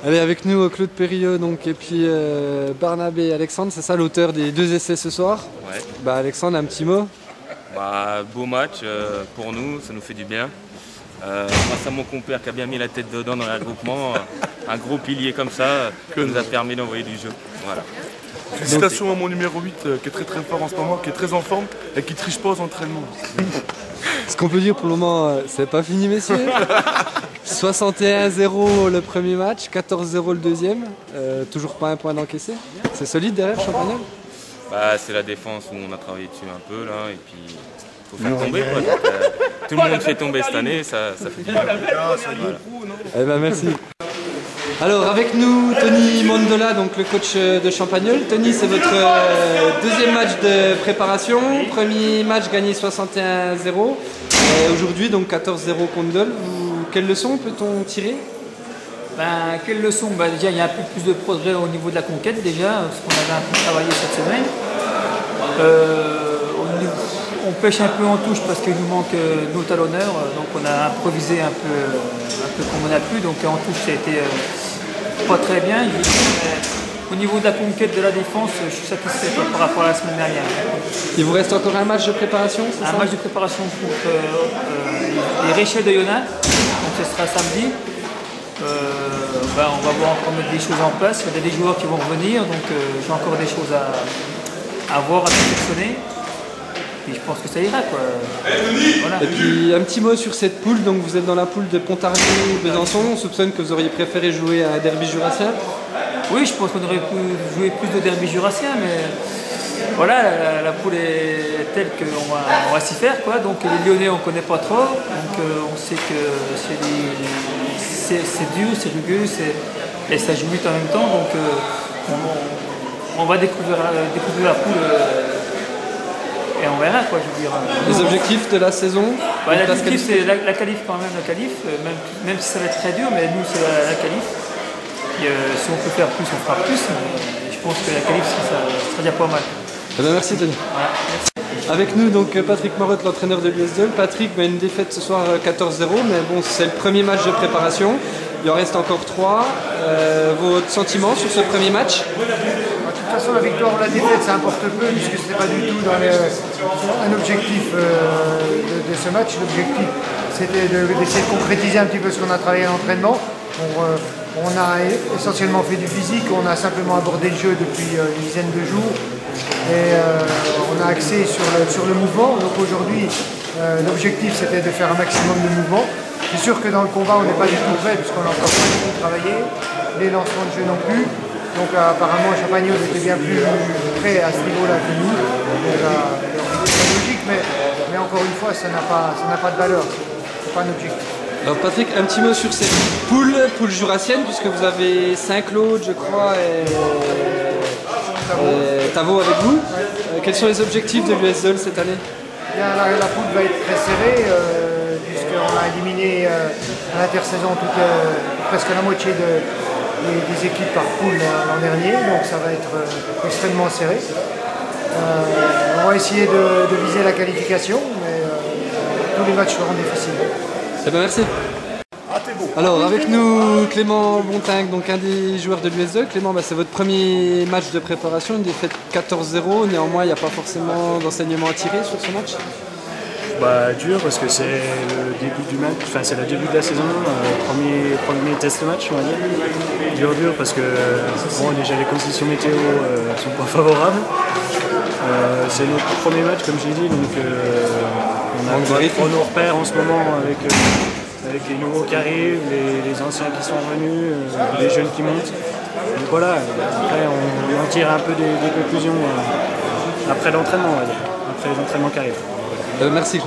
Allez, avec nous Claude Périlleux donc, et puis Barnabé et Alexandre, c'est ça l'auteur des 2 essais ce soir? Ouais. Bah, Alexandre, un petit mot? Beau match pour nous, ça nous fait du bien. Grâce à mon compère qui a bien mis la tête dedans dans le regroupement, un gros pilier comme ça nous a permis d'envoyer du jeu. Voilà. Félicitations à mon numéro 8 qui est très très fort en ce moment, qui est très en forme et qui triche pas aux entraînements. Ce qu'on peut dire pour le moment, c'est pas fini messieurs. 61-0 le premier match, 14-0 le deuxième, toujours pas un point d'encaissé. C'est solide derrière Champagnole? C'est la défense où on a travaillé dessus un peu là, et puis faut faire tomber quoi. Donc, tout le monde fait tomber cette année, ça fait du bien. Voilà. Eh ben merci. Alors avec nous Tony Mondola, donc le coach de Champagnole. Tony, c'est votre deuxième match de préparation, premier match gagné 61-0. Aujourd'hui donc 14-0 contre Dole. Quelle leçon peut-on tirer? Quelle leçon? Déjà il y a un peu plus de progrès au niveau de la conquête déjà, parce qu'on avait un peu travaillé cette semaine. On pêche un peu en touche parce qu'il nous manque nos talonneurs, donc on a improvisé un peu comme on a pu, donc en touche ça a été pas très bien. Au niveau de la conquête de la défense, je suis satisfait par rapport à la semaine dernière. Il vous reste encore un match de préparation, c'est ça? Un match de préparation contre les Réchets de Yona, donc ce sera samedi. On va voir encore mettre des choses en place, il y a des joueurs qui vont revenir, donc j'ai encore des choses à voir, à perfectionner. Et je pense que ça ira quoi. Voilà. Et puis un petit mot sur cette poule, donc vous êtes dans la poule de Pontarlier et Besançon, on soupçonne que vous auriez préféré jouer à un derby jurassien? Oui, je pense qu'on aurait pu jouer plus de derby jurassien, mais voilà, la poule est telle qu'on va s'y faire quoi. Donc les Lyonnais on ne connaît pas trop, donc on sait que c'est dur, c'est rugueux, et ça joue vite en même temps, donc on va découvrir la poule. Et on verra quoi, je veux dire. Les objectifs de la saison? L'objectif c'est la qualif quand même, même si ça va être très dur, mais nous c'est la qualif. Et, si on peut faire plus, on fera plus. Mais je pense que la qualif ça sera déjà pas mal. Eh bien, merci Tony. Voilà, merci. Avec nous donc Patrick Marotte, l'entraîneur de l'US Dole. Patrick, une défaite ce soir 14-0, mais bon c'est le premier match de préparation. Il en reste encore 3. Votre sentiment sur ce premier match? De toute façon, la victoire ou la défaite, ça importe peu, puisque ce n'est pas du tout dans un objectif de ce match. L'objectif, c'était d'essayer de concrétiser un petit peu ce qu'on a travaillé à l'entraînement. On a essentiellement fait du physique, on a simplement abordé le jeu depuis une dizaine de jours. Et on a axé sur le mouvement. Donc aujourd'hui, l'objectif, c'était de faire un maximum de mouvement. C'est sûr que dans le combat, on n'est pas du tout prêt, puisqu'on n'a encore pas du tout travaillé. Les lancements de jeu non plus. Donc apparemment Champagnole était bien plus prêt à ce niveau-là que nous. C'est logique, mais encore une fois, ça n'a pas de valeur. C'est pas un objectif. Alors Patrick, un petit mot sur cette poule jurassienne, puisque vous avez Saint-Claude, je crois, et Tavaux avec vous. Quels sont les objectifs de l'US Dole cette année? La poule va être très serrée, puisqu'on a éliminé à l'intersaison presque la moitié des équipes par poule l'an dernier, donc ça va être extrêmement serré. On va essayer de viser la qualification, mais tous les matchs seront difficiles. Eh bien, merci. Alors avec nous Clément Bontingue, donc un des joueurs de l'US Dole. Clément, c'est votre premier match de préparation, une défaite 14-0, néanmoins il n'y a pas forcément d'enseignement à tirer sur ce match? Dur parce que c'est le début du match, enfin c'est le début de la saison, premier test match on va dire. Dur parce que déjà les conditions météo sont pas favorables. C'est notre premier match comme j'ai dit, donc on nos repères en ce moment avec les nouveaux qui arrivent, les anciens qui sont revenus, les jeunes qui montent. Donc voilà, après on en tire un peu des conclusions après l'entraînement on va dire, après les entraînements qui arrivent. Merci.